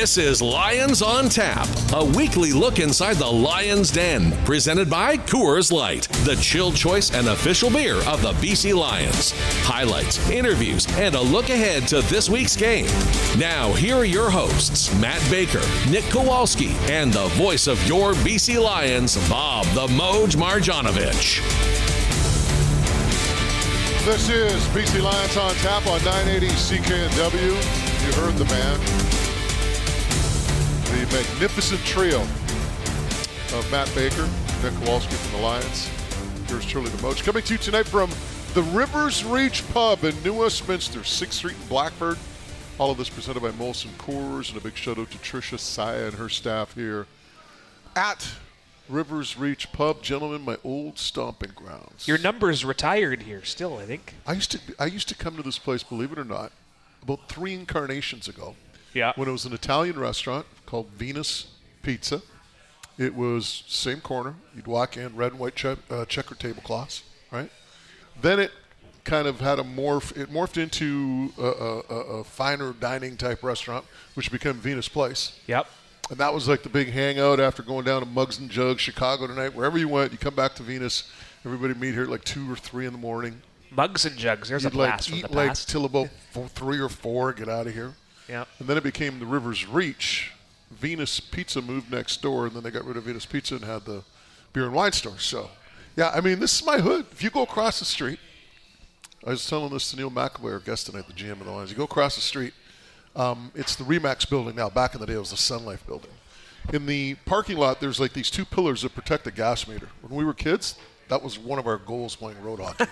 This is Lions on Tap, a weekly look inside the Lions Den, presented by Coors Light, the chilled choice and official beer of the BC Lions. Highlights, interviews, and a look ahead to this week's game. Now, here are your hosts, Matt Baker, Nick Kowalski, and the voice of your BC Lions, Bob the Moj Marjanovic. This is BC Lions on Tap on 980 CKNW. You heard the man. The magnificent trio of Matt Baker, Nick Kowalski from the Lions. Here's Charlie the Moj. Coming to you tonight from the Rivers Reach Pub in New Westminster, 6th Street in Blackford. All of this presented by Molson Coors, and a big shout out to Tricia Saya and her staff here at Rivers Reach Pub. Gentlemen, my old stomping grounds. Your number's retired here still, I think. I used to come to this place, believe it or not, about 3 incarnations ago. Yeah. When it was an Italian restaurant called Venus Pizza. It was same corner. You'd walk in, red and white checker tablecloths, right? Then it kind of had a morph. It morphed into a finer dining type restaurant, which became Venus Place. Yep. And that was like the big hangout after going down to Mugs and Jugs, Chicago tonight. Wherever you went, you come back to Venus. Everybody meet here at like 2 or 3 in the morning. Mugs and Jugs. There's You'd a blast from the like past. till about 3 or 4, get out of here. Yeah. And then it became the Rivers Reach. Venus Pizza moved next door, and then they got rid of Venus Pizza and had the beer and wine store. So, yeah, I mean, this is my hood. If you go across the street, I was telling this to Neil McEvoy, our guest tonight, the GM of the Lions. You go across the street, it's the Remax building now. Back in the day, it was the Sun Life building. In the parking lot, there's like these 2 pillars that protect the gas meter. When we were kids, that was one of our goals playing road hockey.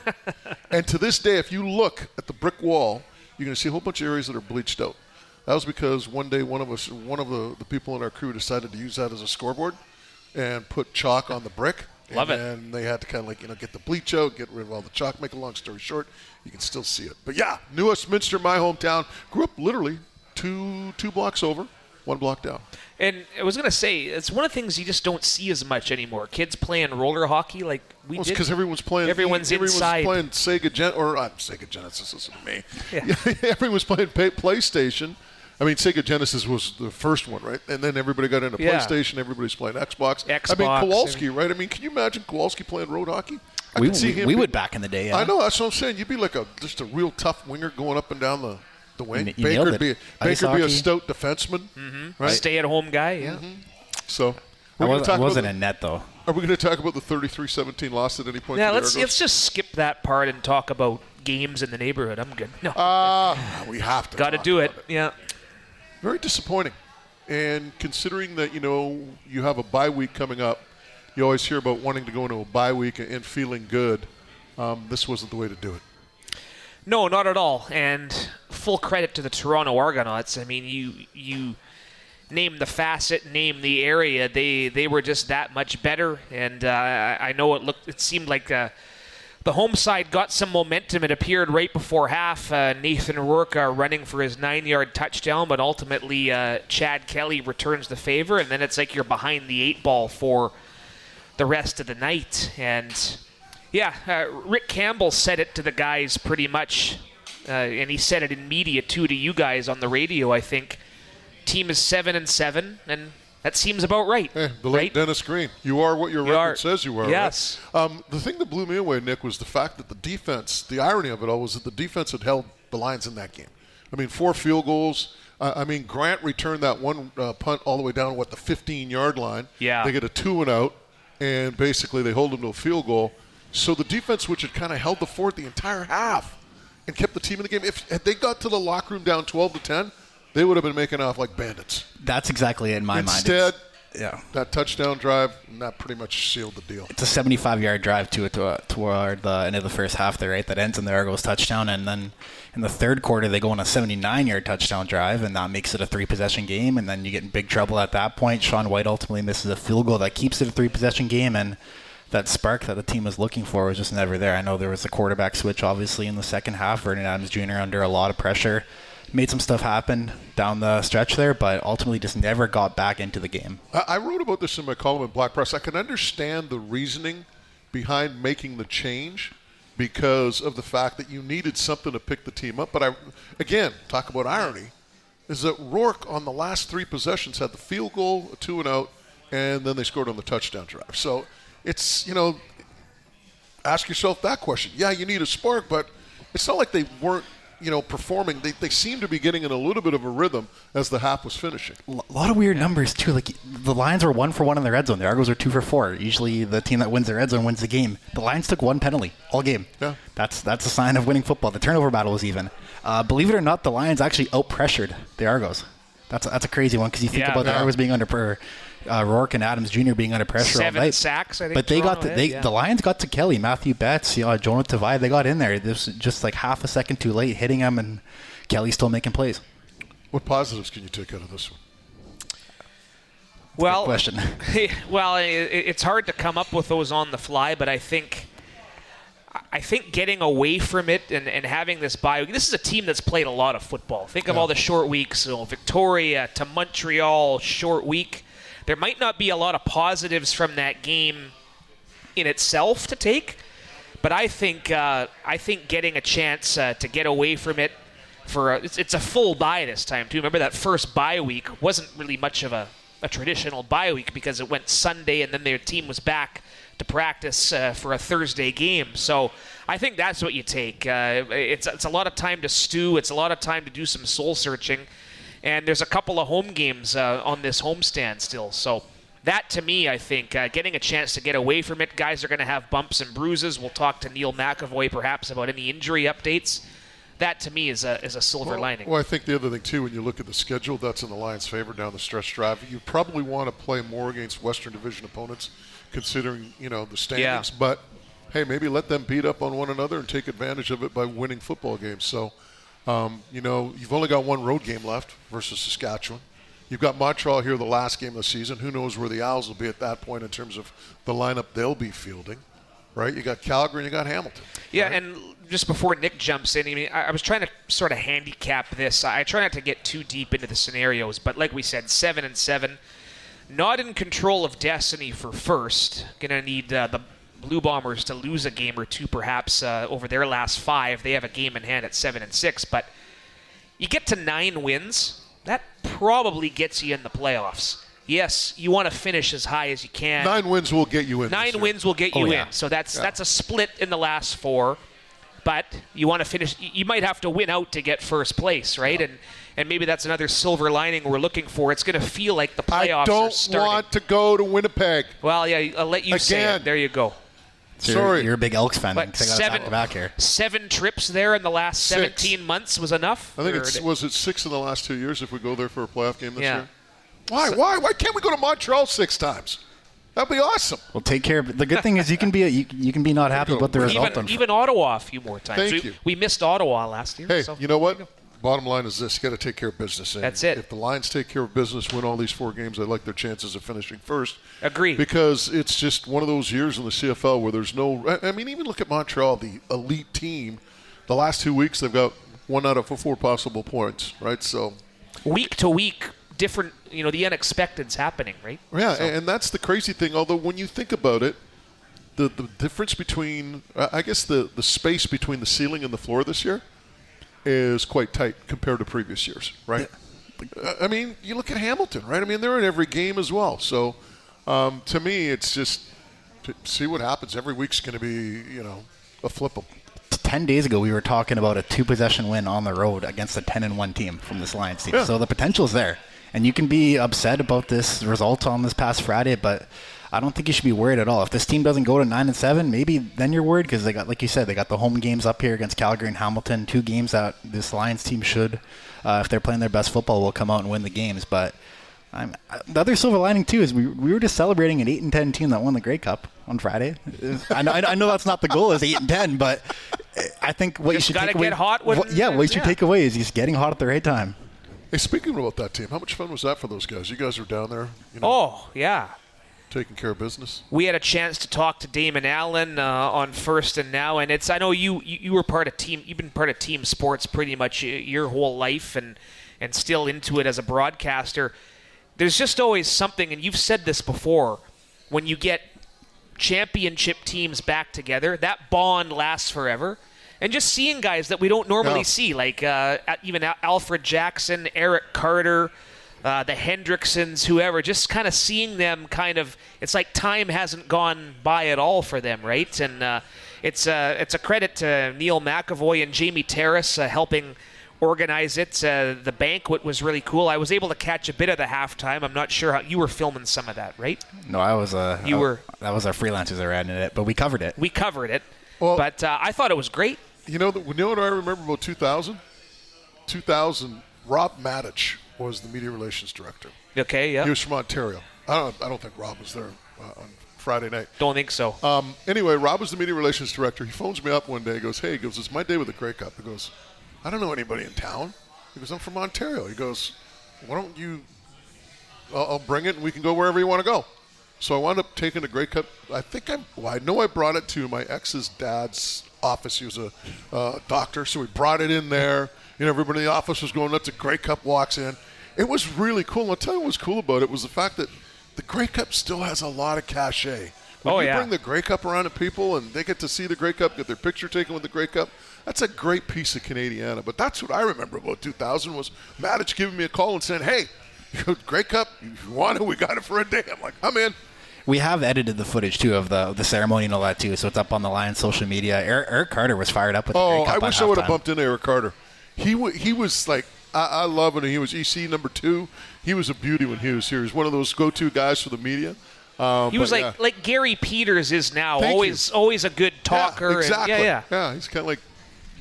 And to this day, if you look at the brick wall, you're going to see a whole bunch of areas that are bleached out. That was because one day one of the people in our crew decided to use that as a scoreboard and put chalk on the brick. Love it. And they had to kind of get the bleach out, get rid of all the chalk. Make a long story short, you can still see it. But yeah, New Westminster, my hometown. Grew up literally two blocks over, 1 block down. And I was going to say, it's one of the things you just don't see as much anymore. Kids playing roller hockey like we did. Because everyone's playing. Everyone's inside. Everyone's playing Sega Genesis. Listen to me. Yeah. Everyone's playing PlayStation. I mean, Sega Genesis was the first one, right? And then everybody got into PlayStation. Everybody's playing Xbox. I mean, Kowalski, right? I mean, can you imagine Kowalski playing road hockey? We would back in the day. Yeah. I know. That's what I'm saying. You'd be like just a real tough winger going up and down the wing. Baker'd be a stout defenseman. Mm-hmm. Right? Stay-at-home guy, yeah. Mm-hmm. So I wasn't in net, though. Are we going to talk about the 33-17 loss at any point? Yeah, let's just skip that part and talk about games in the neighborhood. I'm good. No. We have to. Got to do it. Yeah. Very disappointing. And considering that, you have a bye week coming up, you always hear about wanting to go into a bye week and feeling good. This wasn't the way to do it. No, not at all. And full credit to the Toronto Argonauts. I mean, you name the facet, name the area. They were just that much better. And I know it seemed like the home side got some momentum. It appeared right before half. Nathan Rourke running for his 9-yard touchdown, but ultimately Chad Kelly returns the favor, and then it's like you're behind the 8 ball for the rest of the night. And yeah, Rick Campbell said it to the guys pretty much, and he said it in media too to you guys on the radio, I think. Team is 7-7, and that seems about right. The late right? Dennis Green. You are what your record says you are. Yes. Right? The thing that blew me away, Nick, was the fact that the defense, the irony of it all was that the defense had held the Lions in that game. I mean, 4 field goals. Grant returned that one punt all the way down, the 15-yard line. Yeah. They get a 2-and-out, and basically they hold them to a field goal. So the defense, which had kind of held the fort the entire half and kept the team in the game, if they got to the locker room down 12-10, they would have been making off like bandits. That's exactly in my mind. Instead, that touchdown drive, and that pretty much sealed the deal. It's a 75-yard drive toward the end of the first half there, right? That ends in the Argos touchdown, and then in the third quarter they go on a 79-yard touchdown drive, and that makes it a 3-possession game, and then you get in big trouble at that point. Sean White ultimately misses a field goal that keeps it a 3-possession game, and that spark that the team was looking for was just never there. I know there was a quarterback switch, obviously, in the second half. Vernon Adams Jr. under a lot of pressure. Made some stuff happen down the stretch there, but ultimately just never got back into the game. I wrote about this in my column in Black Press. I can understand the reasoning behind making the change because of the fact that you needed something to pick the team up. But again, talk about irony. is that Rourke on the last 3 possessions had the field goal, a 2-and-out, and then they scored on the touchdown drive. So it's, ask yourself that question. Yeah, you need a spark, but it's not like they weren't, performing. They seem to be getting in a little bit of a rhythm as the half was finishing. A lot of weird numbers, too. Like, the Lions were 1 for 1 in the red zone. The Argos are 2 for 4. Usually the team that wins the red zone wins the game. The Lions took 1 penalty all game. Yeah. That's a sign of winning football. The turnover battle was even. Believe it or not, the Lions actually out-pressured the Argos. That's a crazy one because you think about the Argos being under pressure. Rourke and Adams Jr. being under pressure all night. 7 sacks, I think. But the Lions got to Kelly, Matthew Betts, Jonah Tavai. They got in there. This was just like half a second too late, hitting him, and Kelly's still making plays. What positives can you take out of this one? Well, good question. Well, it's hard to come up with those on the fly, but I think getting away from it and having this bye week, this is a team that's played a lot of football. Think of all the short weeks, Victoria to Montreal, short week. There might not be a lot of positives from that game in itself to take, but I think getting a chance to get away from it it's a full bye this time too. Remember that first bye week wasn't really much of a traditional bye week because it went Sunday and then their team was back to practice for a Thursday game. So I think that's what you take. It's a lot of time to stew. It's a lot of time to do some soul searching. And there's a couple of home games on this homestand still. So that, to me, I think, getting a chance to get away from it. Guys are going to have bumps and bruises. We'll talk to Neil McEvoy perhaps about any injury updates. That, to me, is a silver lining. Well, I think the other thing, too, when you look at the schedule, that's in the Lions' favor down the stretch drive. You probably want to play more against Western Division opponents, considering, the standings. Yeah. But, hey, maybe let them beat up on one another and take advantage of it by winning football games. So, you've only got 1 road game left versus Saskatchewan. You've got Montreal here the last game of the season. Who knows where the Owls will be at that point in terms of the lineup they'll be fielding, right? You got Calgary and you got Hamilton. Yeah, right? And just before Nick jumps in, I was trying to sort of handicap this. I try not to get too deep into the scenarios, but like we said, 7-7, not in control of destiny for first. Gonna need the Blue Bombers to lose a game or two perhaps over their last 5. They have a game in hand at 7-6, but you get to 9 wins, that probably gets you in the playoffs. Yes, you want to finish as high as you can. 9 wins will get you in. 9 wins will get you in. So that's a split in the last 4. But you want to finish. You might have to win out to get first place, right? Yeah. And maybe that's another silver lining we're looking for. It's going to feel like the playoffs are starting. I don't want to go to Winnipeg. Well, yeah, I'll let you say it. There you go. So Sorry. You're a big Elks fan. But 7 trips there in the last 17 months was enough? I think was it 6 in the last 2 years if we go there for a playoff game this year? Why? Why can't we go to Montreal 6 times? That'd be awesome. Well, take care. The good thing is you can be not happy with the result. Even Ottawa a few more times. Thank you. We missed Ottawa last year. Hey, so you know what? Bottom line is this: you got to take care of business. And that's it. If the Lions take care of business, win all these 4 games, I like their chances of finishing first. Agreed. Because it's just one of those years in the CFL where there's no. I mean, even look at Montreal, the elite team. The last 2 weeks, they've got 1 out of 4 possible points, right? So week to week. Different, the unexpected's happening, right? Yeah, and that's the crazy thing. Although when you think about it, the difference between, I guess the space between the ceiling and the floor this year is quite tight compared to previous years, right? Yeah. I mean, you look at Hamilton, right? I mean, they're in every game as well. So to me, it's just to see what happens. Every week's going to be, a flip 'em. 10 days ago, we were talking about a 2-possession win on the road against a 10-1 team from this Lions team. Yeah. So the potential is there. And you can be upset about this result on this past Friday, but I don't think you should be worried at all. If this team doesn't go to 9-7, maybe then you're worried because they got, like you said, they got the home games up here against Calgary and Hamilton, 2 games that this Lions team should, if they're playing their best football, will come out and win the games. But the other silver lining too is we were just celebrating an 8-10 team that won the Grey Cup on Friday. I know that's not the goal is 8-10, but I think what you should take away. Get hot when, what you should take away is just getting hot at the right time. Hey, speaking about that team, how much fun was that for those guys? You guys were down there. Oh yeah. Taking care of business. We had a chance to talk to Damon Allen on First and Now, and I know you were part of team. You've been part of team sports pretty much your whole life, and still into it as a broadcaster. There's just always something, and you've said this before, when you get championship teams back together, that bond lasts forever. And just seeing guys that we don't normally see, like even Alfred Jackson, Eric Carter, the Hendricksons, whoever, just kind of seeing them it's like time hasn't gone by at all for them, right? And it's a credit to Neil McEvoy and Jamie Terrace helping organize it. The banquet was really cool. I was able to catch a bit of the halftime. I'm not sure how you were filming some of that, right? No, I was. That was our freelancers that ran it, but we covered it. Well, but I thought it was great. You know what I remember about 2000? 2000, Rob Matic was the media relations director. Okay, yeah. He was from Ontario. I don't think Rob was there on Friday night. Don't think so. Anyway, Rob was the media relations director. He phones me up one day. He goes, hey, it's my day with the Grey Cup. He goes, I don't know anybody in town. He goes, I'm from Ontario. He goes, why don't you, I'll bring it and we can go wherever you want to go. So I wound up taking the Grey Cup. I know I brought it to my ex's dad's office. He was a doctor, so we brought it in there. Everybody in the office was going nuts. The Grey Cup walks in. It was really cool. And I'll tell you what was cool about it was the fact that the Grey Cup still has a lot of cachet. When you bring the Grey Cup around to people and they get to see the Grey Cup, get their picture taken with the Grey Cup, that's a great piece of Canadiana. But that's what I remember about 2000 was Matic giving me a call and saying, hey, Grey Cup, if you want it, we got it for a day. I'm like, I'm in. We have edited the footage, too, of the ceremony and all that, too, so it's up on the Lions social media. Eric Carter was fired up with the Grey Cup. I wish I would have bumped into Eric Carter. He was like, I love it. He was EC number 2. He was a beauty when he was here. He was one of those go-to guys for the media. He was like Gary Peters is now, always a good talker. Yeah, exactly. Yeah, he's kind of like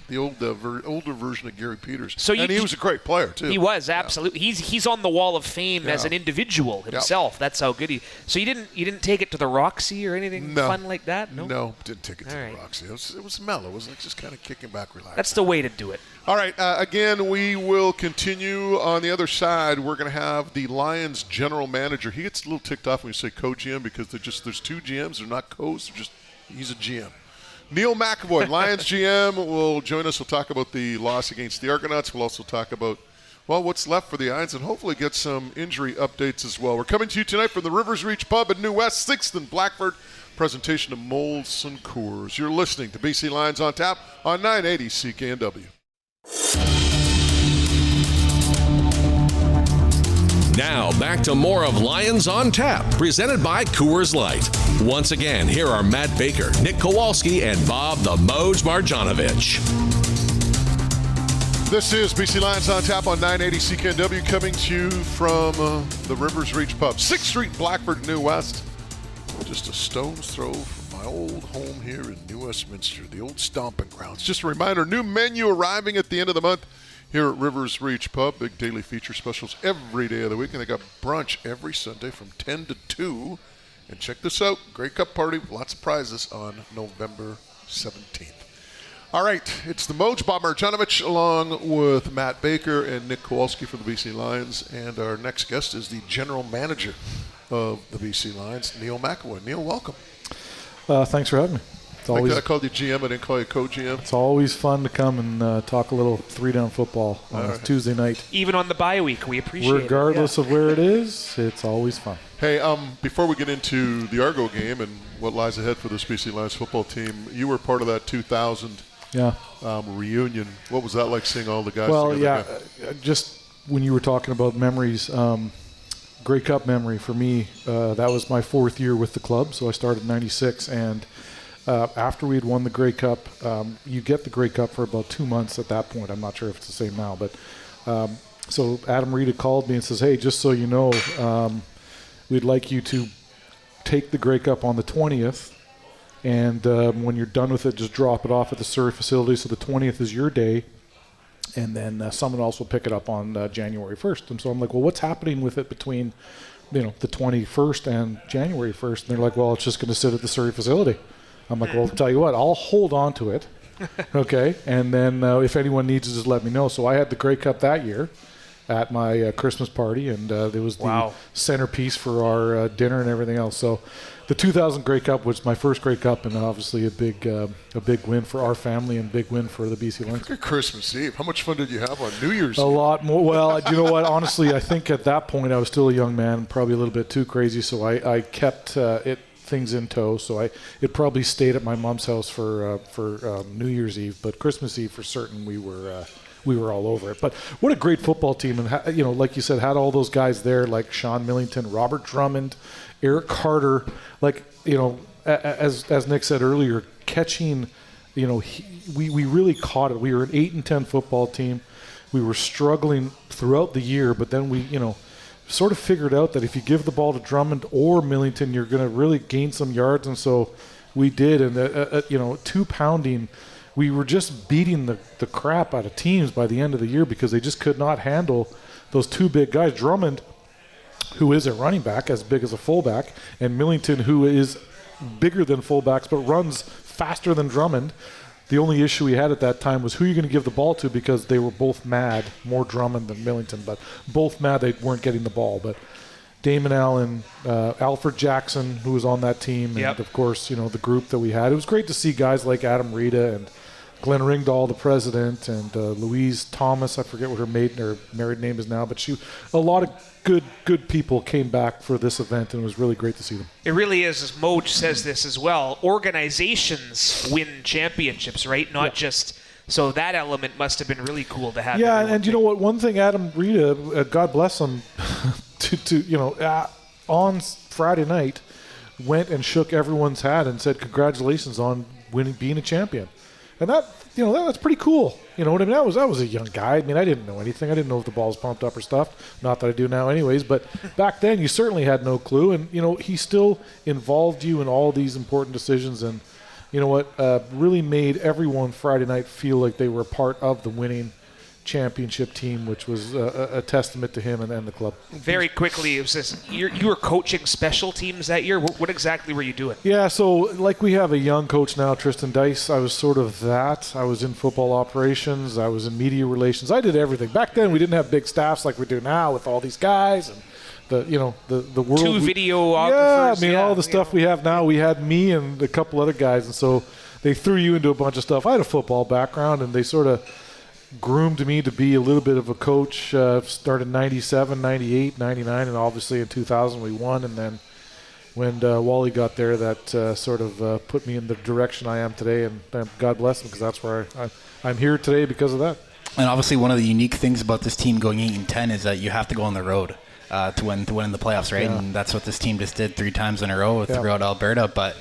the older version of Gary Peters. And he was a great player too. He was absolutely. Yeah. He's on the wall of fame as an individual himself. That's how good he. So you didn't take it to the Roxy or anything fun like that? No, didn't take it to the Roxy. It was mellow. It was like just kind of kicking back, relaxing. That's the way to do it. All right. Again, we will continue on the other side. We're going to have the Lions general manager. He gets a little ticked off when you say co-GM because there's two GMs. They're not co's. He's a GM. Neil McEvoy, Lions GM, will join us. We'll talk about the loss against the Argonauts. We'll also talk about, what's left for the Lions and hopefully get some injury updates as well. We're coming to you tonight from the Rivers Reach Pub in New West, 6th and Blackford. Presentation of Molson Coors. You're listening to BC Lions on Tap on 980 CKNW. Now, back to more of Lions on Tap, presented by Coors Light. Once again, here are Matt Baker, Nick Kowalski, and Bob the Moj Marjanovic. This is BC Lions on Tap on 980 CKNW, coming to you from the Rivers Reach Pub, 6th Street, Blackford, New West. Just a stone's throw from my old home here in New Westminster, the old stomping grounds. Just a reminder, new menu arriving at the end of the month here at Rivers Reach Pub. Big daily feature specials every day of the week, and they got brunch every Sunday from 10 to 2. And check this out, Grey Cup party, lots of prizes on November 17th. All right, it's the Moj, Bob Marjanovic, along with Matt Baker and Nick Kowalski from the BC Lions. And our next guest is the general manager of the BC Lions, Neil McEvoy. Neil, welcome. Thanks for having me. I called you GM. I didn't call you co-GM. It's always fun to come and talk a little three-down football on a Tuesday night. Even on the bye week, we appreciate it. Regardless of where it is, it's always fun. Hey, before we get into the Argo game and what lies ahead for this BC Lions football team, you were part of that 2000 reunion. What was that like, seeing all the guys together? Just when you were talking about memories, Grey Cup memory for me, that was my 4th year with the club, so I started in 96, and after we had won the Grey Cup, you get the Grey Cup for about 2 months at that point. I'm not sure if it's the same now, but so Adam Reed called me and says, hey, just so you know, we'd like you to take the Grey Cup on the 20th, and when you're done with it, just drop it off at the Surrey facility, so the 20th is your day, and then someone else will pick it up on January 1st. And so I'm like, well, what's happening with it between the 21st and January 1st? And they're like, well, it's just going to sit at the Surrey facility. I'm like, well, I'll tell you what, I'll hold on to it, okay? And then if anyone needs it, just let me know. So I had the Grey Cup that year at my Christmas party, and it was the centerpiece for our dinner and everything else. So the 2000 Grey Cup was my first Grey Cup, and obviously a big win for our family and big win for the BC Lions. Look at Christmas Eve. How much fun did you have on New Year's Eve? A lot more. Well, you know what? Honestly, I think at that point I was still a young man, probably a little bit too crazy, so I kept it things in tow, so it probably stayed at my mom's house for New Year's Eve, but Christmas Eve for certain we were all over it. But what a great football team, and like you said, had all those guys there, like Sean Millington, Robert Drummond, Eric Carter, as Nick said earlier, catching. We really caught it. We were an 8-10 football team. We were struggling throughout the year, but then we sort of figured out that if you give the ball to Drummond or Millington, you're going to really gain some yards, and so we did. And 2 pounding, we were just beating the crap out of teams by the end of the year because they just could not handle those 2 big guys. Drummond, who is a running back, as big as a fullback, and Millington, who is bigger than fullbacks but runs faster than Drummond. The only issue we had at that time was who you're going to give the ball to, because they were both mad, more Drummond than Millington, but both mad they weren't getting the ball. But Damon Allen, Alfred Jackson, who was on that team, and of course, the group that we had. It was great to see guys like Adam Rita and Glenn Ringdahl, the president, and Louise Thomas. I forget what her married name is now, but a lot of good people came back for this event, and it was really great to see them. It really is, as Moj says this as well, organizations win championships, right? Not just, so that element must have been really cool to have. Yeah, and you know what? One thing Adam Rita, God bless him, on Friday night, went and shook everyone's hand and said congratulations on being a champion. And that's pretty cool. You know what I mean? That was a young guy. I mean, I didn't know anything. I didn't know if the ball was pumped up or stuff. Not that I do now anyways, but back then you certainly had no clue. And, he still involved you in all these important decisions. And, you know what? Really made everyone Friday night feel like they were part of the winning championship team, which was a testament to him and the club. Very quickly, it was this, you were coaching special teams that year. What exactly were you doing? Yeah, so like we have a young coach now, Tristan Dice. I was sort of that. I was in football operations. I was in media relations. I did everything. Back then, we didn't have big staffs like we do now with all these guys and the world. 2 videographers. Yeah, all the stuff we have now. We had me and a couple other guys, and so they threw you into a bunch of stuff. I had a football background, and they sort of groomed me to be a little bit of a coach. Started 97, 98, 99, and obviously in 2000 we won. And then when Wally got there, that sort of put me in the direction I am today. And God bless him, because that's where I'm here today because of that. And obviously one of the unique things about this team going 8-10 is that you have to go on the road to win in the playoffs, right? Yeah. And that's what this team just did 3 times in a row throughout Alberta. But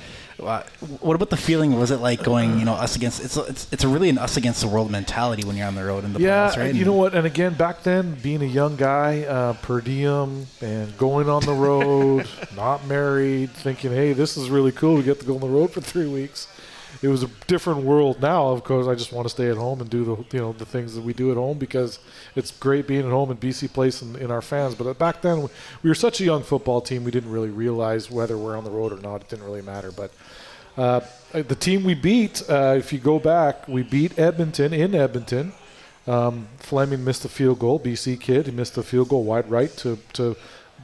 what about the feeling? Was it like going, us against? It's a really an us against the world mentality when you're on the road in the playoffs, right? You know what? And again, back then, being a young guy, per diem, and going on the road, not married, thinking, hey, this is really cool. We get to go on the road for 3 weeks. It was a different world. Now, of course, I just want to stay at home and do the things that we do at home, because it's great being at home in BC Place and in our fans. But back then, we were such a young football team, we didn't really realize whether we're on the road or not. It didn't really matter. But the team we beat, if you go back, we beat Edmonton in Edmonton. Fleming missed a field goal, BC kid. He missed a field goal wide right to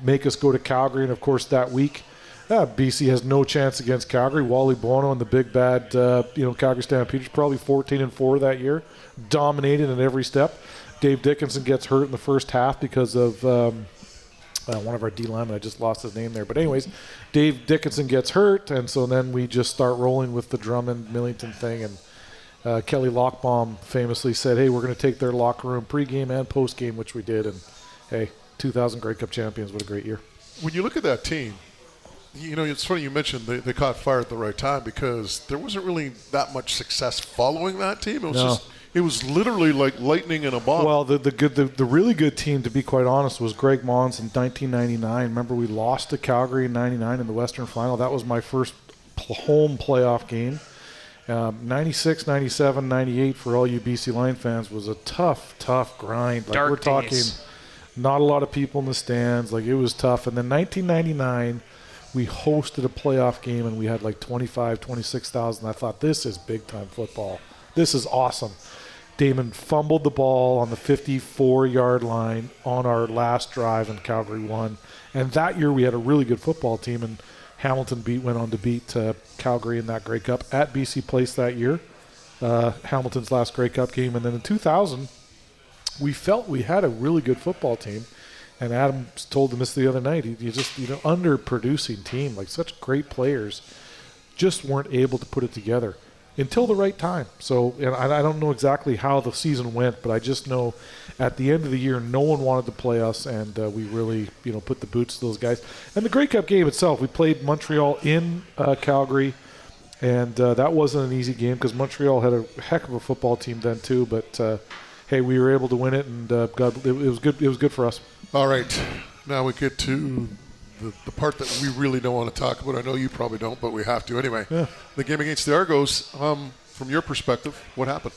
make us go to Calgary. And, of course, that week, BC has no chance against Calgary. Wally Bono and the big bad, Calgary Stampeders, probably 14-4 that year, dominated in every step. Dave Dickinson gets hurt in the first half because of one of our D linemen. I just lost his name there. But anyways, Dave Dickinson gets hurt, and so then we just start rolling with the Drummond-Millington thing. And Kelly Lockbaum famously said, hey, we're going to take their locker room pregame and postgame, which we did. And, hey, 2000 Grey Cup champions. What a great year. When you look at that team, it's funny you mentioned they caught fire at the right time, because there wasn't really that much success following that team. It was literally like lightning in a bottle. Well, the really good team, to be quite honest, was Greg Mons in 1999. Remember, we lost to Calgary in 99 in the Western Final. That was my first home playoff game. 96, 97, 98 for all you BC Lion fans was a tough grind. Like, Dark we're talking days. Not a lot of people in the stands. Like, it was tough. And then 1999, we hosted a playoff game, and we had like 26,000. I thought, this is big-time football. This is awesome. Damon fumbled the ball on the 54-yard line on our last drive, and Calgary won. And that year we had a really good football team, and Hamilton went on to beat Calgary in that Grey Cup at BC Place that year, Hamilton's last Grey Cup game. And then in 2000, we felt we had a really good football team. And Adam told them this the other night. You just, underproducing team, like such great players, just weren't able to put it together until the right time. So, and I don't know exactly how the season went, but I just know at the end of the year, no one wanted to play us, and we really, put the boots to those guys. And the Grey Cup game itself, we played Montreal in Calgary, and that wasn't an easy game because Montreal had a heck of a football team then too. But hey, we were able to win it, and God, it was good. It was good for us. All right, now we get to the part that we really don't want to talk about. I know you probably don't, but we have to anyway. Yeah. The game against the Argos, from your perspective, what happened?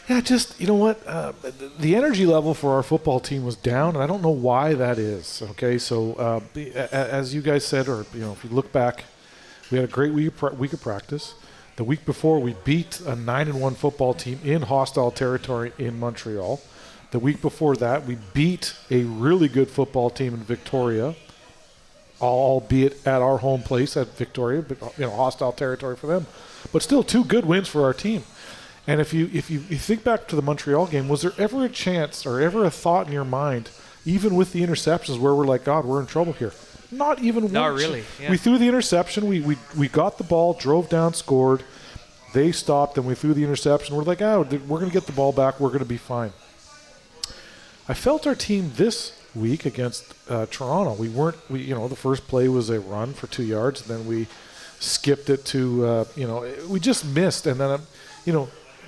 Yeah, just, the energy level for our football team was down, and I don't know why that is, okay? So as you guys said, or, if you look back, we had a great week of practice. The week before, we beat a 9-1 football team in hostile territory in Montreal. The week before that, we beat a really good football team in Victoria, albeit at our home place at Victoria, but hostile territory for them. But still, 2 good wins for our team. And if you think back to the Montreal game, was there ever a chance or ever a thought in your mind, even with the interceptions, where we're like, God, we're in trouble here? Not even once. Not really. Yeah. We threw the interception. We got the ball, drove down, scored. They stopped, and we threw the interception. We're like, we're going to get the ball back. We're going to be fine. I felt our team this week against Toronto. The first play was a run for 2 yards, and then we skipped it to, we just missed. And then,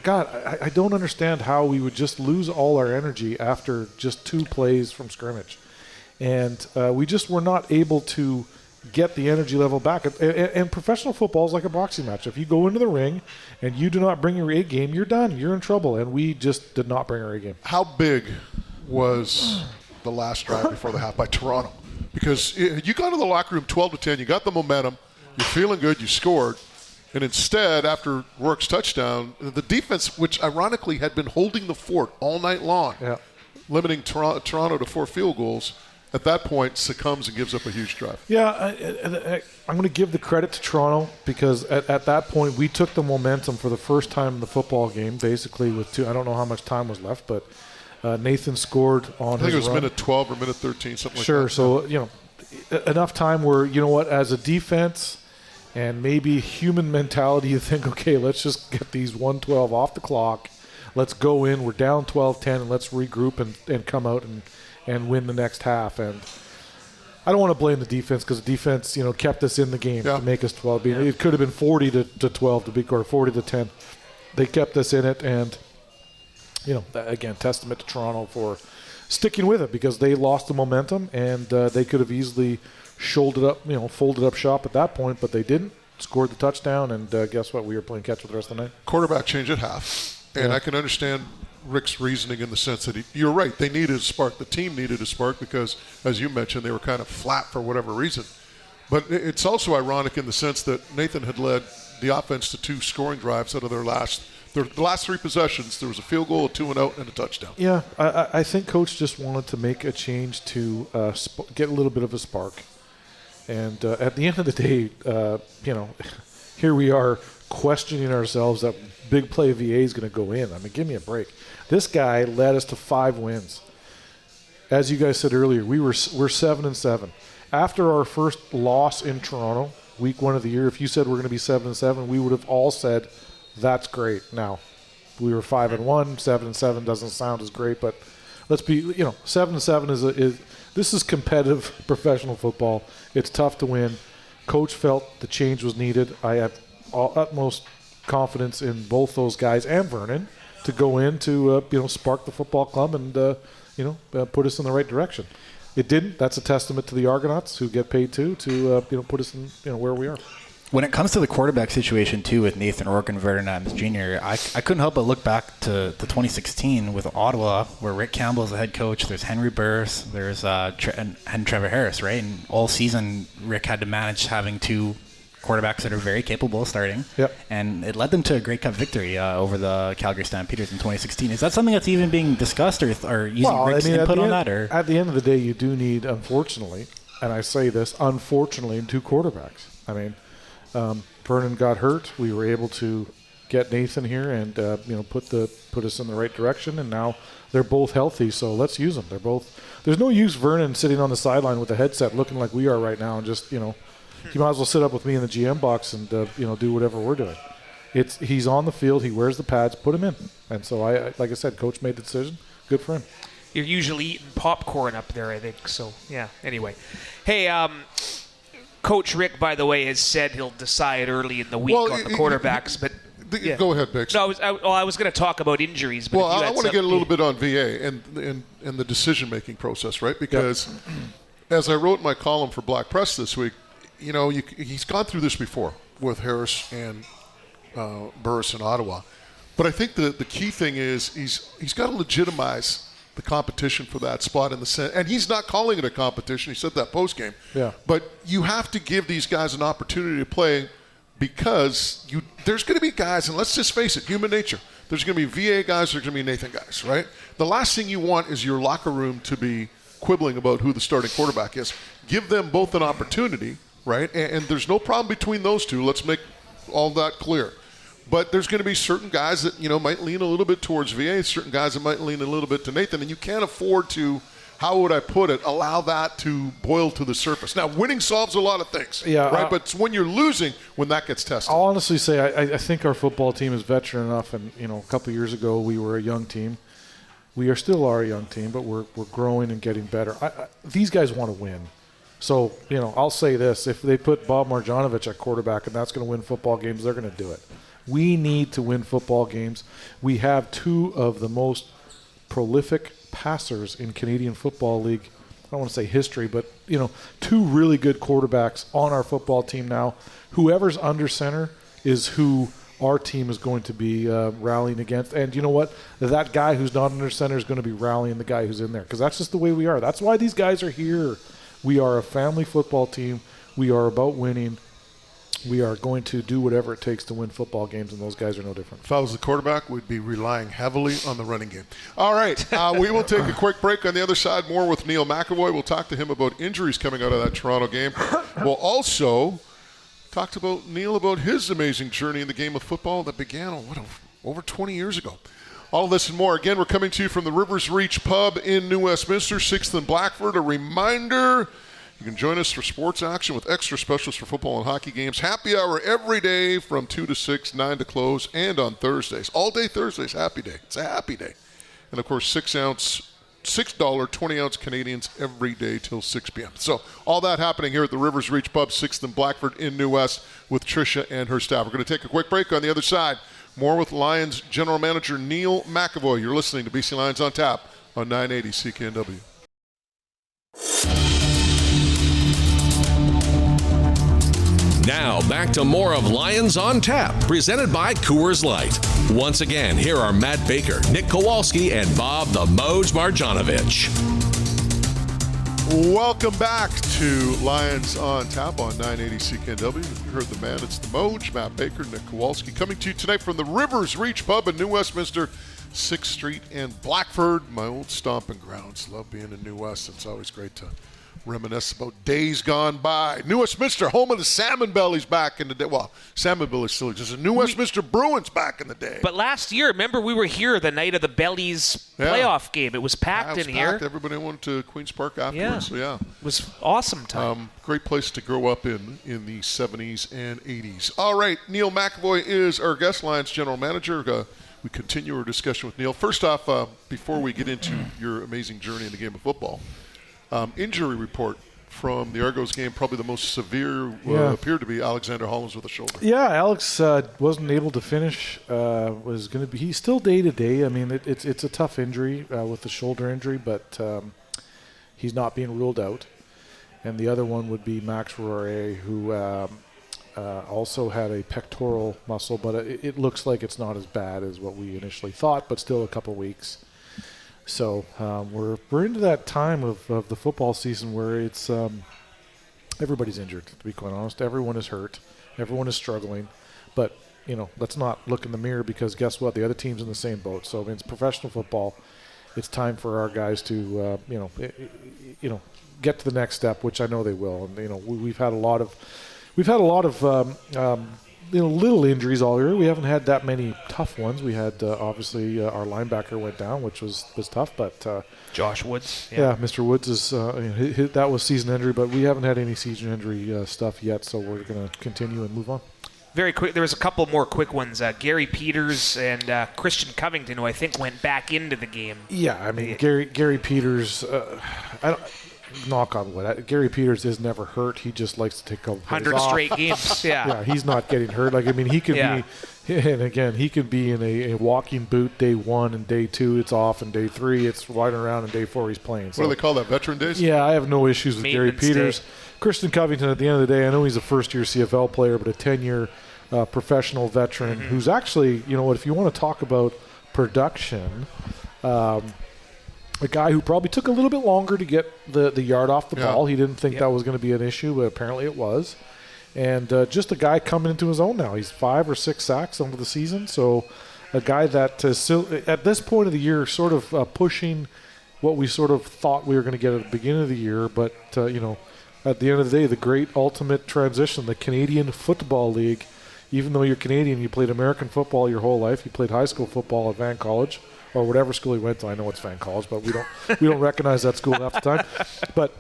God, I don't understand how we would just lose all our energy after just 2 plays from scrimmage. And we just were not able to get the energy level back. And professional football is like a boxing match. If you go into the ring and you do not bring your A game, you're done. You're in trouble. And we just did not bring our A game. How big was the last drive before the half by Toronto? Because you got in the locker room 12-10, you got the momentum, you're feeling good, you scored, and instead, after Rourke's touchdown, the defense, which ironically had been holding the fort all night long, limiting Toronto to 4 field goals, at that point succumbs and gives up a huge drive. Yeah, I'm going to give the credit to Toronto because at that point we took the momentum for the first time in the football game, basically with 2. I don't know how much time was left, but Nathan scored on his run. I think it was minute 12 or minute 13, something like that. Sure, so, enough time where, as a defense and maybe human mentality, you think, okay, let's just get these 112 off the clock. Let's go in. We're down 12-10, and let's regroup and come out and win the next half. And I don't want to blame the defense because the defense, kept us in the game to make us 12. It could have been 40-12 to be, or 40-10. They kept us in it, and again, testament to Toronto for sticking with it because they lost the momentum and they could have easily folded up shop at that point, but they didn't. Scored the touchdown, and guess what? We were playing catch with the rest of the night. Quarterback change at half, and I can understand Rick's reasoning in the sense that you're right. They needed a spark. The team needed a spark because, as you mentioned, they were kind of flat for whatever reason. But it's also ironic in the sense that Nathan had led the offense to 2 scoring drives out of the last 3 possessions. There was a field goal, a 2-and-out, and a touchdown. Yeah, I think Coach just wanted to make a change to get a little bit of a spark. And at the end of the day, here we are questioning ourselves that big play VA is going to go in. I mean, give me a break. This guy led us to 5 wins. As you guys said earlier, we're 7-7. After our first loss in Toronto, week 1 of the year, if you said we're going to be 7-7, we would have all said, that's great. Now, we were 5-1. 7-7 doesn't sound as great, but let's be, 7-7 this is competitive professional football. It's tough to win. Coach felt the change was needed. I have utmost confidence in both those guys and Vernon to go in to spark the football club and put us in the right direction. It didn't. That's a testament to the Argonauts who get paid too to put us in where we are. When it comes to the quarterback situation, too, with Nathan Rourke and Vernon Adams Jr., I couldn't help but look back to 2016 with Ottawa, where Rick Campbell is the head coach. There's Henry Burris, there's and Trevor Harris, right? And all season, Rick had to manage having 2 quarterbacks that are very capable of starting. Yep. And it led them to a Grey Cup victory over the Calgary Stampeders in 2016. Is that something that's even being discussed or using Rick's input on that? Or? At the end of the day, you do need, unfortunately, and I say this, unfortunately, 2 quarterbacks. I mean, Vernon got hurt. We were able to get Nathan here and put us in the right direction. And now they're both healthy, so let's use them. They're both. There's no use Vernon sitting on the sideline with a headset looking like we are right now and just he might as well sit up with me in the GM box and do whatever we're doing. He's on the field. He wears the pads. Put him in. And so like I said, coach made the decision. Good for him. You're usually eating popcorn up there, I think. So yeah. Anyway, hey, Coach Rick, by the way, has said he'll decide early in the week on the quarterbacks. But yeah. Go ahead, Bix. No, I was going to talk about injuries. But I want to get a little bit on VA and the decision-making process, right? Because as I wrote in my column for Black Press this week, he's gone through this before with Harris and Burris in Ottawa. But I think the key thing is he's got to legitimize the competition for that spot in the Senate. And he's not calling it a competition. He said that post-game. Yeah. But you have to give these guys an opportunity to play because there's going to be guys, and let's just face it, human nature. There's going to be VA guys, there's going to be Nathan guys, right? The last thing you want is your locker room to be quibbling about who the starting quarterback is. Give them both an opportunity, right? And there's no problem between those two. Let's make all that clear. But there's going to be certain guys that, might lean a little bit towards VA, certain guys that might lean a little bit to Nathan, and you can't afford to, how would I put it, allow that to boil to the surface. Now, winning solves a lot of things, right? But it's when you're losing when that gets tested. I'll honestly say I think our football team is veteran enough, and, a couple of years ago we were a young team. We are still a young team, but we're growing and getting better. These guys want to win. So, I'll say this. If they put Bob Marjanovic at quarterback and that's going to win football games, they're going to do it. We need to win football games. We have two of the most prolific passers in Canadian Football League. I don't want to say history, but, two really good quarterbacks on our football team now. Whoever's under center is who our team is going to be rallying against. And you know what? That guy who's not under center is going to be rallying the guy who's in there because that's just the way we are. That's why these guys are here. We are a family football team. We are about winning. We are going to do whatever it takes to win football games, and those guys are no different. If I was the quarterback, we'd be relying heavily on the running game. All right, we will take a quick break. On the other side, more with Neil McEvoy. We'll talk to him about injuries coming out of that Toronto game. We'll also talk to Neil about his amazing journey in the game of football that began, over 20 years ago. All of this and more. Again, we're coming to you from the Rivers Reach Pub in New Westminster, 6th and Blackford. A reminder, you can join us for sports action with extra specials for football and hockey games. Happy hour every day from 2 to 6, 9 to close, and on Thursdays. All day Thursdays, happy day. It's a happy day. And, of course, $6 20-ounce Canadians every day till 6 p.m. So all that happening here at the Rivers Reach Pub, 6th and Blackford in New West with Tricia and her staff. We're going to take a quick break. On the other side, more with Lions General Manager Neil McEvoy. You're listening to BC Lions on Tap on 980 CKNW. Now, back to more of Lions on Tap, presented by Coors Light. Once again, here are Matt Baker, Nick Kowalski, and Bob the Moj Marjanovic. Welcome back to Lions on Tap on 980 CKNW. You heard the man, it's the Moj, Matt Baker, Nick Kowalski, coming to you tonight from the Rivers Reach Pub in New Westminster, 6th Street and Blackford, my old stomping grounds. Love being in New West. It's always great to reminisce about days gone by. New Westminster, home of the Salmon Bellies back in the day. Well, Salmon Bellies still exists. The New Westminster Bruins back in the day. But last year, remember, we were here the night of the Bellies playoff game. It was packed in here. Everybody went to Queen's Park afterwards. So yeah. It was awesome time. Great place to grow up in the 70s and 80s. All right, Neil McEvoy is our guest, Lions General Manager. We continue our discussion with Neil. First off, before we get into your amazing journey in the game of football, injury report from the Argos game, probably the most severe appeared to be Alexander Hollins with a shoulder. Yeah, Alex wasn't able to finish. He's still day to day. I mean, it's a tough injury with the shoulder injury, but he's not being ruled out. And the other one would be Max Royer, who also had a pectoral muscle, but it looks like it's not as bad as what we initially thought, but still a couple weeks. So we're into that time of the football season where it's everybody's injured, to be quite honest. Everyone is hurt. Everyone is struggling. But, let's not look in the mirror because guess what? The other team's in the same boat. So, I mean, it's professional football. It's time for our guys to, get to the next step, which I know they will. And, we've had a lot of little injuries all year. We haven't had that many tough ones. We had obviously our linebacker went down, which was tough. But Josh Woods. Yeah, Mr. Woods is that was season injury, but we haven't had any season injury stuff yet. So we're going to continue and move on. Very quick. There was a couple more quick ones. Gary Peters and Christian Covington, who I think went back into the game. Yeah, I mean Gary Peters. I don't. Knock on wood. Gary Peters is never hurt. He just likes to take a 100 straight games. Yeah. Yeah, he's not getting hurt. Like, I mean, he could be, and again, he could be in a walking boot day 1 and day 2 it's off, and day 3 it's riding around, and day 4 he's playing. So, what do they call that? Veteran days? Yeah, I have no issues with Gary Peters. Christian Covington, at the end of the day, I know he's a first-year CFL player, but a 10-year professional veteran who's actually, if you want to talk about production. A guy who probably took a little bit longer to get the yard off the ball. He didn't think that was going to be an issue, but apparently it was. And just a guy coming into his own now. He's 5 or 6 sacks over the season. So a guy that is still, at this point of the year, sort of pushing what we sort of thought we were going to get at the beginning of the year. But, at the end of the day, the great ultimate transition, the Canadian Football League. Even though you're Canadian, you played American football your whole life. You played high school football at Van College. Or whatever school he went to. I know it's Van College, but we don't recognize that school half the time. But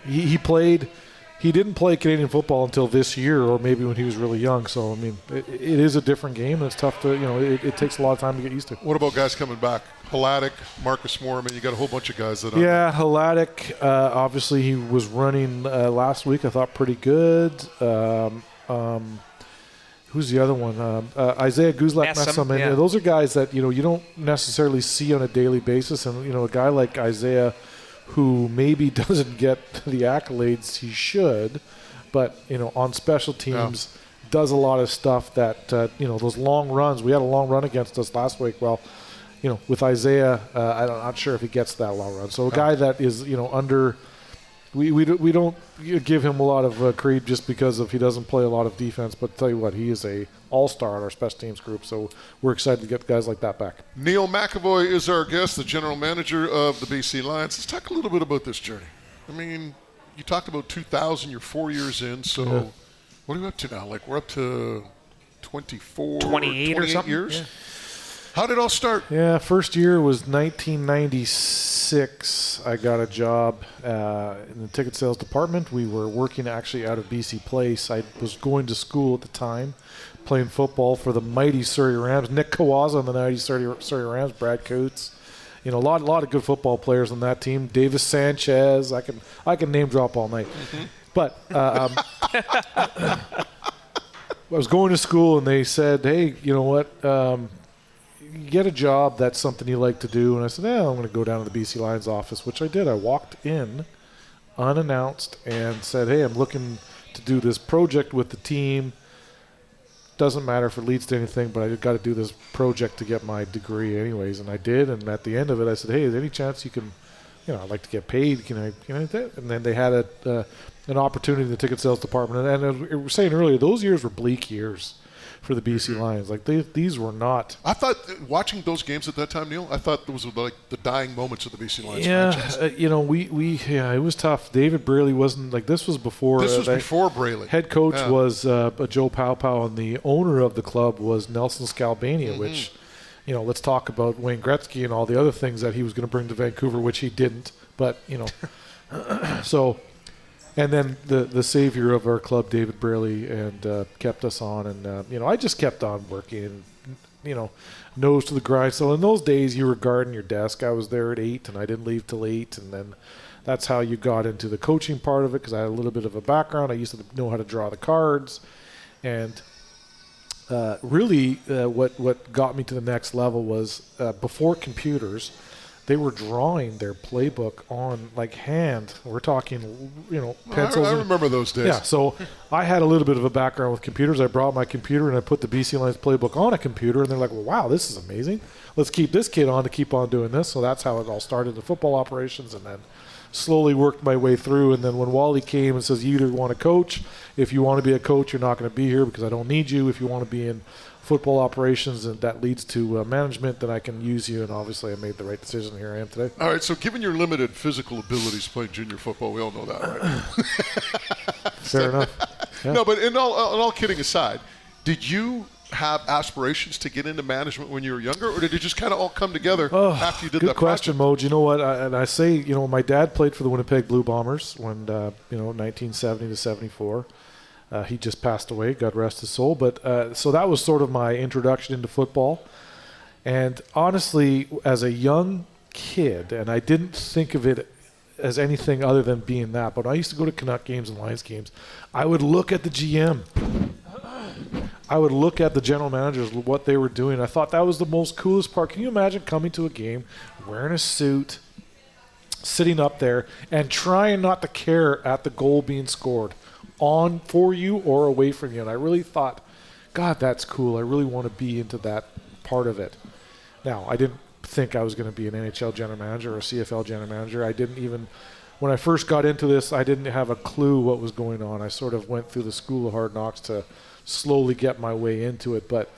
he played. He didn't play Canadian football until this year, or maybe when he was really young. So I mean, it is a different game, and it's tough to it takes a lot of time to get used to. What about guys coming back? Haladic, Marcus Moore. I mean, you got a whole bunch of guys that. Haladic. Obviously, he was running last week. I thought pretty good. Who's the other one? Isaiah Guzlak, Messam. And those are guys that, you don't necessarily see on a daily basis. And, a guy like Isaiah who maybe doesn't get the accolades he should, but, on special teams does a lot of stuff that, those long runs. We had a long run against us last week. Well, with Isaiah, I'm not sure if he gets that long run. So a guy that is, under – we don't give him a lot of credit just because he doesn't play a lot of defense. But tell you what, he is a all-star on our special teams group. So we're excited to get guys like that back. Neil McEvoy is our guest, the general manager of the BC Lions. Let's talk a little bit about this journey. I mean, you talked about 2000. You're 4 years in. So what are we up to now? Like we're up to 28 or something. Years. Yeah. How did it all start? Yeah, first year was 1996. I got a job in the ticket sales department. We were working actually out of BC Place. I was going to school at the time, playing football for the mighty Surrey Rams. Nick Kawaza on the mighty Surrey Rams. Brad Coates. A lot of good football players on that team. Davis Sanchez. I can name drop all night. Mm-hmm. But I was going to school, and they said, "Hey, you know what? Get a job that's something you like to do." And I said, I'm going to go down to the BC Lions office, which I did. I walked in unannounced and said, hey, I'm looking to do this project with the team. Doesn't matter if it leads to anything, but I got to do this project to get my degree anyways. And I did. And at the end of it, I said, hey, is there any chance you can, I'd like to get paid. Can I do that? And then they had an opportunity in the ticket sales department. And as we were saying earlier, those years were bleak years for the BC Lions. Like these were not. I thought watching those games at that time, Neil, I thought those were like the dying moments of the BC Lions franchise. It was tough. David Braley wasn't like this was before. This was before Braley. Head coach was Joe Powpow, and the owner of the club was Nelson Scalbania, which, let's talk about Wayne Gretzky and all the other things that he was going to bring to Vancouver, which he didn't. But so. And then the savior of our club, David Braley, and kept us on. And, I just kept on working, and, nose to the grind. So in those days, you were guarding your desk. I was there at 8, and I didn't leave till 8. And then that's how you got into the coaching part of it, because I had a little bit of a background. I used to know how to draw the cards. And really what got me to the next level was before computers – they were drawing their playbook on hand. We're talking, pencils. I remember those days. Yeah, so I had a little bit of a background with computers. I brought my computer and I put the BC Lions playbook on a computer, and they're like, well, wow, this is amazing. Let's keep this kid on to keep on doing this. So that's how it all started, the football operations, and then slowly worked my way through. And then when Wally came and says, you either want to coach. If you want to be a coach, you're not going to be here because I don't need you. If you want to be in football operations and that leads to management, then I can use you. And obviously I made the right decision. Here I am today. All right, so given your limited physical abilities playing junior football, we all know that, right? Fair enough. Yeah. No, but in all kidding aside, did you have aspirations to get into management when you were younger, or did it just kind of all come together after you did that Good question, project? Moj. You know what? I say, my dad played for the Winnipeg Blue Bombers when, 1970 to 74. He just passed away, God rest his soul. But so that was sort of my introduction into football. And honestly, as a young kid, and I didn't think of it as anything other than being that, but I used to go to Canuck games and Lions games. I would look at the GM. I would look at the general managers, what they were doing. I thought that was the most coolest part. Can you imagine coming to a game, wearing a suit, sitting up there, and trying not to care at the goal being scored on for you or away from you? And I really thought, God, that's cool. I really want to be into that part of it. Now, I didn't think I was going to be an NHL general manager or a CFL general manager. I didn't even, when I first got into this, I didn't have a clue what was going on. I sort of went through the school of hard knocks to slowly get my way into it. But,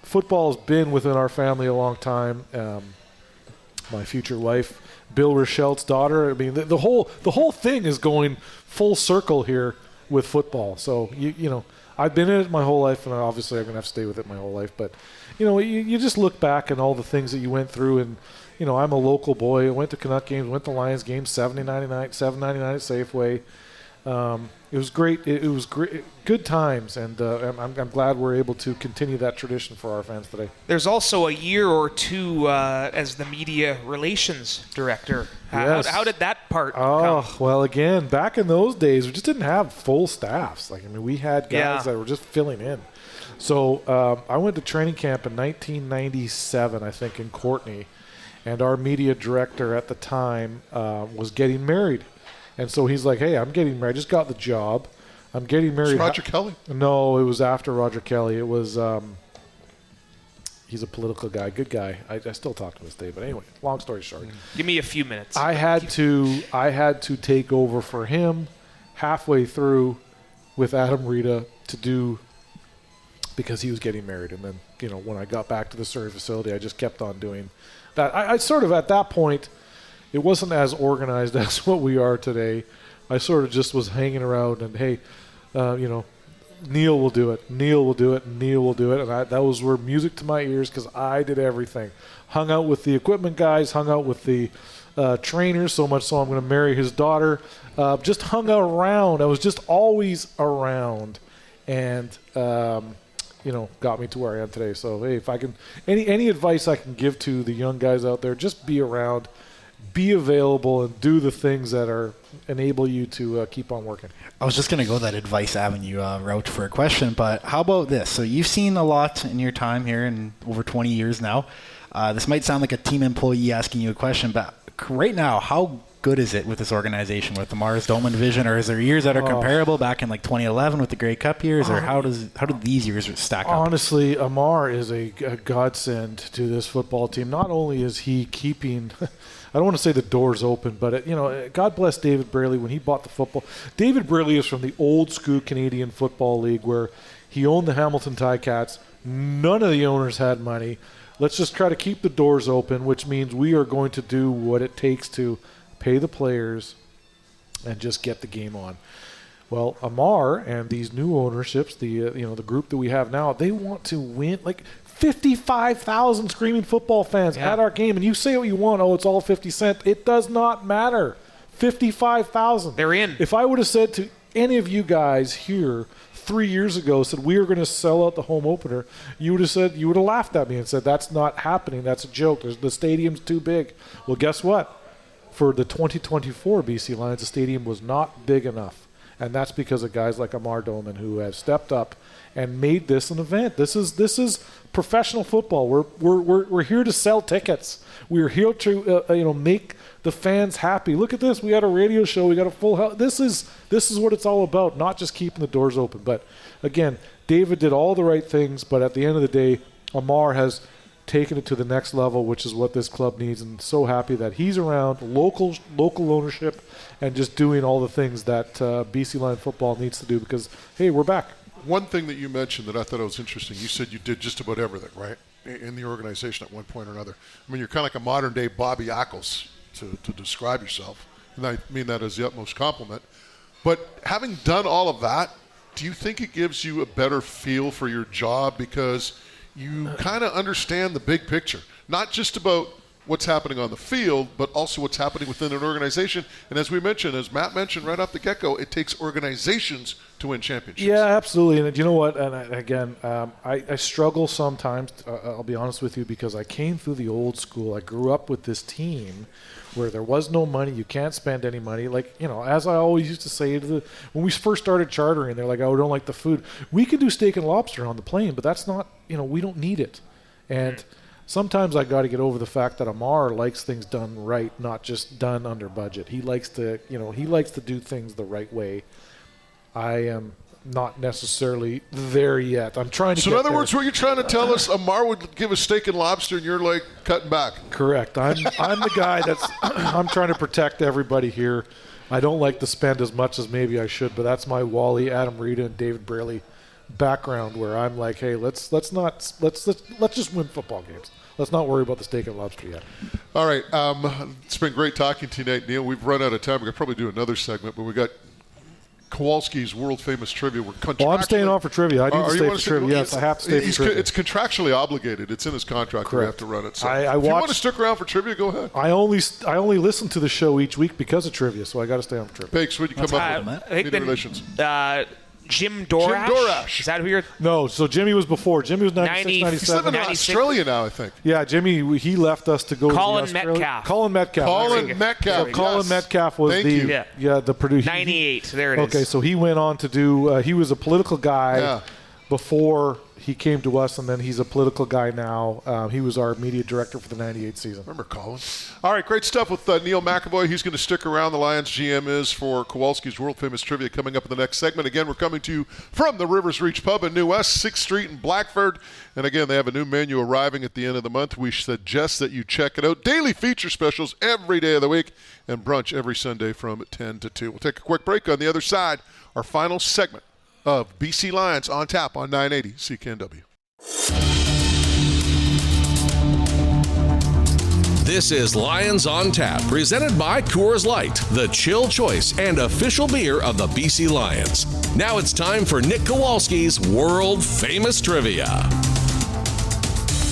football has been within our family a long time. My future wife, Bill Rochelle's daughter. I mean, the whole thing is going full circle here with football. So, I've been in it my whole life, and obviously I'm going to have to stay with it my whole life. But, you just look back and all the things that you went through, and, I'm a local boy. I went to Canuck games, went to Lions games, $7.99 at Safeway. It was great. It was great, good times, and I'm glad we're able to continue that tradition for our fans today. There's also a year or two as the media relations director. Yes. How did that part Oh, come? well, again, back in those days, we just didn't have full staffs. We had guys that were just filling in. So I went to training camp in 1997, I think, in Courtenay, and our media director at the time was getting married. And so he's like, hey, I'm getting married. I just got the job. I'm getting married. It's Roger Kelly? No, it was after Roger Kelly. It was he's a political guy, good guy. I still talk to him this day. But anyway, long story short. Give me a few minutes. I had to take over for him halfway through with Adam Rita to do, because he was getting married. And then, when I got back to the Surrey facility, I just kept on doing that. I sort of, at that point, it wasn't as organized as what we are today. I sort of just was hanging around and, hey, Neil will do it. Neil will do it. Neil will do it. And that was where music to my ears, because I did everything. Hung out with the equipment guys, hung out with the trainers, so much so I'm going to marry his daughter. Just hung out around. I was just always around, and got me to where I am today. So, hey, if I can, any advice I can give to the young guys out there, just be around, be available, and do the things that enable you to keep on working. I was just going to go that advice avenue route for a question, but how about this? So you've seen a lot in your time here in over 20 years now. This might sound like a team employee asking you a question, but right now, how good is it with this organization, with the Mars Doman division, or is there years that are comparable back in like 2011 with the Grey Cup years, or how do these years stack up? Honestly, Amar is a godsend to this football team. Not only is he keeping I don't want to say the doors open, but God bless David Braley when he bought the football. David Braley is from the old school Canadian Football League, where he owned the Hamilton Ticats. None of the owners had money. Let's just try to keep the doors open, which means we are going to do what it takes to pay the players and just get the game on. Well, Amar and these new ownerships, the group that we have now, they want to win. Like 55,000 screaming football fans at our game, and you say what you want. Oh, it's all 50 cents. It does not matter. 55,000. They're in. If I would have said to any of you guys here 3 years ago, said we are going to sell out the home opener, you would have laughed at me and said that's not happening. That's a joke. The stadium's too big. Well, guess what? For the 2024 BC Lions, the stadium was not big enough. And that's because of guys like Amar Doman, who have stepped up and made this an event. This is professional football. We're here to sell tickets. We're here to make the fans happy. Look at this. We got a radio show. We got a full house. This is what it's all about. Not just keeping the doors open. But again, David did all the right things. But at the end of the day, Amar has taken it to the next level, which is what this club needs. And so happy that he's around, local ownership, and just doing all the things that BC Lion football needs to do, because, hey, we're back. One thing that you mentioned that I thought was interesting, you said you did just about everything, right, in the organization at one point or another. I mean, you're kind of like a modern-day Bobby Ackles to describe yourself, and I mean that as the utmost compliment. But having done all of that, do you think it gives you a better feel for your job because you kind of understand the big picture, not just about what's happening on the field, but also what's happening within an organization? And as we mentioned, as Matt mentioned right off the get-go, it takes organizations to win championships. Yeah, absolutely. And you know what? And I struggle sometimes, I'll be honest with you, because I came through the old school. I grew up with this team where there was no money. You can't spend any money. Like, as I always used to say when we first started chartering, they're like, oh, we don't like the food. We can do steak and lobster on the plane, but that's not, we don't need it. And sometimes I got to get over the fact that Amar likes things done right, not just done under budget. He likes to, do things the right way. I am not necessarily there yet. I'm trying to. So in other words, what you're trying to tell us, Amar would give a steak and lobster, and you're like cutting back. Correct. I'm the guy that's. I'm trying to protect everybody here. I don't like to spend as much as maybe I should, but that's my Wally, Adam Rita, and David Braley background, where I'm like, hey, let's just win football games. Let's not worry about the steak and lobster yet. All right. It's been great talking to you tonight, Neil. We've run out of time. We could probably do another segment, but we got Kowalski's world-famous trivia. Well, I'm staying on for trivia. I need to stay for trivia. Yes, I have to stay for trivia. It's contractually obligated. It's in his contract. Correct. We have to run it. So if you want to stick around for trivia, go ahead. I only listen to the show each week because of trivia, so I got to stay on for trivia. Bakes, what did you come up with? Media relations. Jim Dorash. Jim Dorash. Is that who you're? No, so Jimmy was before. Jimmy was 96, 97. He's living in Australia now, I think. Yeah, Jimmy, he left us to go Colin to Australia. Metcalf. Colin Metcalf. So Colin Metcalf was the producer. 98. There it is. Okay, so he went on to do. He was a political guy before he came to us, and then he's a political guy now. He was our media director for the 98 season. Remember Colin? All right, great stuff with Neil McEvoy. He's going to stick around. The Lions GM is for Kowalski's world-famous trivia coming up in the next segment. Again, we're coming to you from the Rivers Reach Pub in New West, 6th Street in Blackford. And again, they have a new menu arriving at the end of the month. We suggest that you check it out. Daily feature specials every day of the week and brunch every Sunday from 10 to 2. We'll take a quick break. On the other side, our final segment of BC Lions on tap on 980 CKNW. This is Lions on Tap, presented by Coors Light, the chill choice and official beer of the BC Lions. Now it's time for Nick Kowalski's world-famous trivia.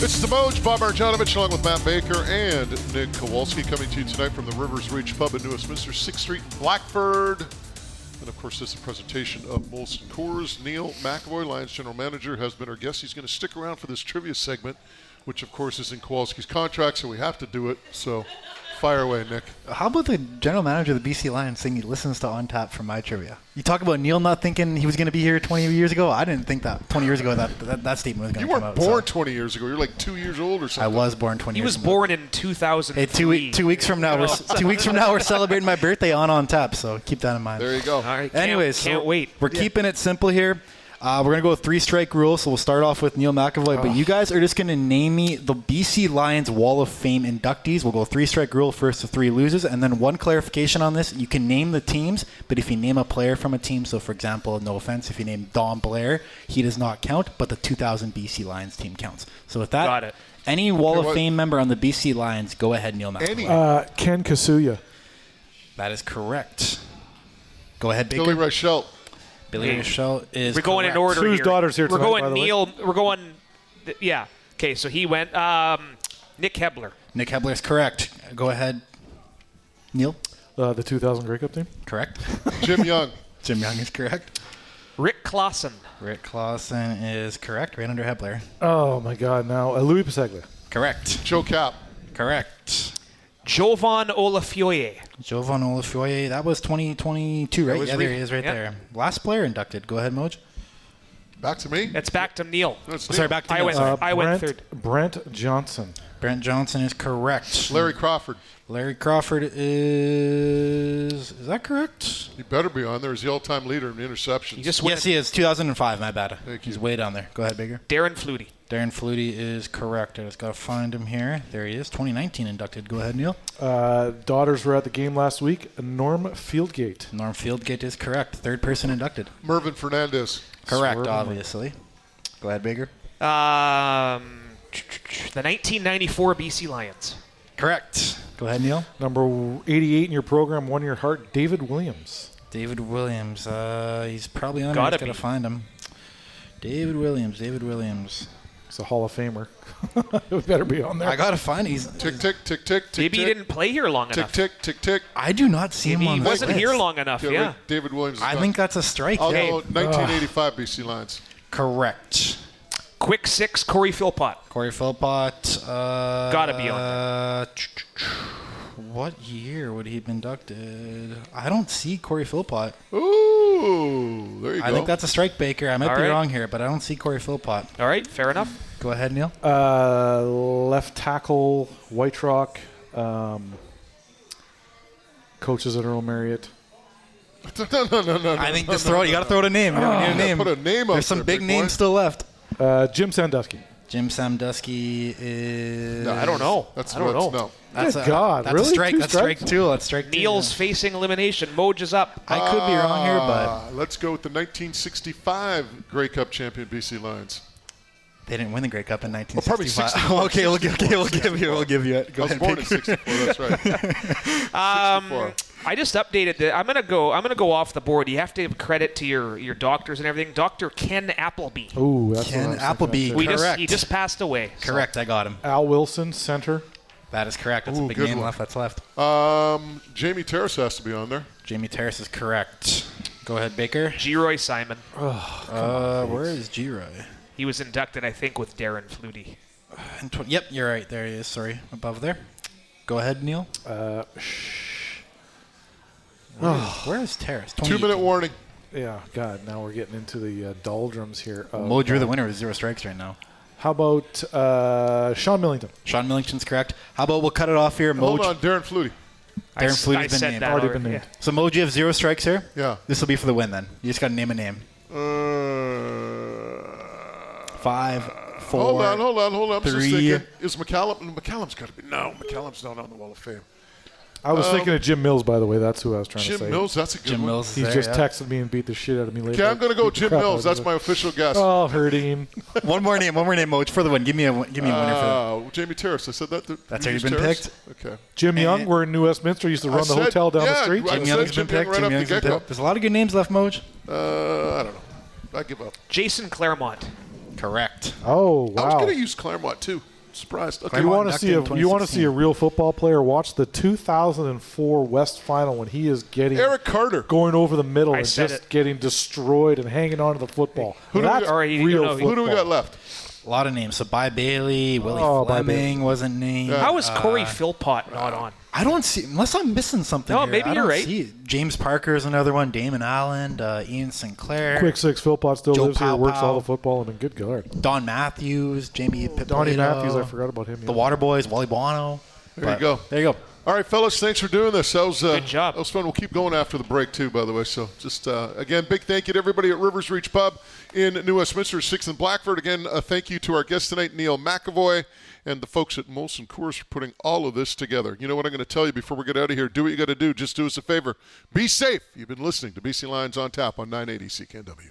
It's the Moj, Bob Marjanovic, along with Matt Baker and Nick Kowalski, coming to you tonight from the Rivers Reach Pub in New Westminster, 6th Street, Blackford. And, of course, this is a presentation of Molson Coors. Neil McEvoy, Lions General Manager, has been our guest. He's going to stick around for this trivia segment, which, of course, is in Kowalski's contract, so we have to do it. So, fire away, Nick. How about the general manager of the BC Lions saying he listens to On Tap from my trivia? You talk about Neil not thinking he was going to be here 20 years ago. I didn't think that 20 years ago that statement was going to come out. You weren't born 20 years ago. You're like 2 years old or something. I was born 20 years ago. He was born in 2003. Hey, 2 weeks from now, we're celebrating my birthday on Tap, so keep that in mind. There you go. All right, Anyways, can't wait. We're keeping it simple here. We're going to go with 3-strike rule, so we'll start off with Neil McEvoy. But you guys are just going to name me the BC Lions Wall of Fame inductees. We'll go 3-strike rule, first to 3 loses. And then one clarification on this. You can name the teams, but if you name a player from a team, so for example, no offense, if you name Don Blair, he does not count, but the 2000 BC Lions team counts. So with that, got it. Any Wall of Fame member on the BC Lions, go ahead, Neil McEvoy. Ken Kasuya. That is correct. Go ahead, Baker. Billy Rochelle. Billy Rochelle is We're going correct. in order Sue's here. daughter's here We're tonight, going by the way. Neil. We're going. Yeah. Okay, so he went. Nick Hebler. Nick Hebler is correct. Go ahead, Neil. The 2000 Grey Cup team. Correct. Jim Young. Jim Young is correct. Rick Clausen. Rick Clausen is correct, right under Hebler. Oh, my God. Now, Louis Paseglia. Correct. Joe Cap. Correct. Jovan Olafioye. Jovan Olafioye, that was 2022, right? Yeah, there he is right Yep. there. Last player inducted. Go ahead, Moj. Back to me. It's back to Neil. That's Sorry, back to I Neil. went. I went third. Brent Johnson. Brent Johnson is correct. Larry Crawford. Larry Crawford is that correct? He better be on there. He's the all-time leader in interceptions. He just went. Yes, he is. 2005, my bad. Thank you. He's way down there. Go ahead, Baker. Darren Flutie. Darren Flutie is correct. I just got to find him here. There he is. 2019 inducted. Go ahead, Neil. Daughters were at the game last week. Norm Fieldgate. Norm Fieldgate is correct. Third person inducted. Mervyn Fernandez. Correct, Swerve obviously. Go ahead, Baker. The 1994 BC Lions. Correct. Go ahead, Neil. Number 88 in your program, One Year Heart, David Williams. David Williams. He's probably on. Gotta I gotta be. find him. David Williams. He's a Hall of Famer. It better be on there. I gotta find. He's Tick, tick, tick, tick, tick. Maybe he tick. didn't play here long Tick, enough. tick, tick, tick. I do not see him Maybe on he this wasn't list. here long enough. Yeah. Wait, David Williams. I think that's a strike. I'll yeah. go 1985 BC Lions. Correct. Quick six, Corey Philpott. Corey Philpott. Gotta be on What year would he have been inducted? I don't see Corey Philpott. Ooh, there you go. I think that's a strike, Baker. I might All be right. wrong here, but I don't see Corey Philpott. All right, fair enough. Go ahead, Neil. Left tackle, White Rock. Coaches at Earl Marriott. No. I think just throw it. You got to throw out a name. You don't need a name. Put a name up There's some there, big big names boy. still left. Jim Sandusky. Jim Samdusky is. I don't know. That's I don't know. no. That's Good God, that's really? a strike. 2 That's strikes? strike two. That's strike two. Neil's facing elimination. Moj is up. I could be wrong here, but Let's go with the 1965 Grey Cup champion BC Lions. they didn't win the Grey Cup in probably 1965. 64. Okay, we'll give you it. Go I was ahead, born in Baker. '64. That's right. 64. I just updated the. I'm gonna go off the board. You have to give credit to your doctors and everything. Dr. Ken Appleby. Ooh, that's Ken what I was Appleby. thinking of, too. Correct. He just passed away. so. Correct, I got him. Al Wilson, center. That is correct. That's a Ooh, big good name one. that's left. Jamie Terrace has to be on there. Jamie Terrace is correct. Go ahead, Baker. G-Roy Simon. Where is G-Roy? He was inducted, I think, with Darren Flutie. Yep, you're right. There he is. Sorry, above there. Go ahead, Neil. Where is Terrace? 2-minute warning. Yeah, God, now we're getting into the doldrums here. Mo drew the winner with 0 strikes right now. How about Sean Millington? Sean Millington's correct. How about we'll cut it off here? Hold on, Darren Flutie. I Flutie's been said named. that Already already. been named. Yeah. So Moji have 0 strikes here? Yeah. This will be for the win then. You just got to name a name. 5, 4. Hold on. I'm just 3. thinking. Is McCallum? McCallum's got to be. No, McCallum's not on the Wall of Fame. I was thinking of Jim Mills, by the way. That's who I was trying to Jim say. Mills, that's a good Jim one. Mills is He's there, just yeah. texted me and beat the shit out of me later. Okay, I'm going to go Beat the Jim crap out Mills. of That's me. my official guess. Oh, hurting. One more name, Moj, for the win. Give me a winner for that. Jamie Terrace. I said that. That's you already used been Terrace? picked? Okay. Jim Young, we're in New Westminster. Used to run the said- hotel down the yeah, street. I Jim said Young's Jim been Young picked. right Jim off the Young's been get-go. picked. There's a lot of good names left, Moj. I don't know. I give up. Jason Claremont. Correct. Oh, I was wow. going to use Claremont too. Surprised. Okay. You want to inducted see in you want to 2016. see a real football player? Watch the 2004 West Final when he is getting Eric Carter. going over the middle I and said just it. getting destroyed and hanging on to the football. Who do we- That's all right, you real don't know. football. Who do we got left? A lot of names. So By Bailey, Willie By Fleming wasn't named. How is Corey Philpott not on? I don't see, unless I'm missing something. No, here, maybe I you're don't right. see it. James Parker is another one. Damon Allen, Ian Sinclair, Quick six. Philpott still Joe lives here, works Pow. all the football. I mean, good God. Don Matthews, Jamie Donnie Pippolito, Matthews, I forgot about him. The Waterboys, Wally Bono. There you go. There you go. All right, fellas, thanks for doing this. That was Good job. That was fun. We'll keep going after the break too, by the way. So just again, big thank you to everybody at Rivers Reach Pub in New Westminster, 6th and Blackford. Again, thank you to our guest tonight, Neil McEvoy, and the folks at Molson Coors for putting all of this together. You know what I'm going to tell you before we get out of here? Do what you got to do. Just do us a favor. Be safe. You've been listening to BC Lions on Tap on 980 CKNW.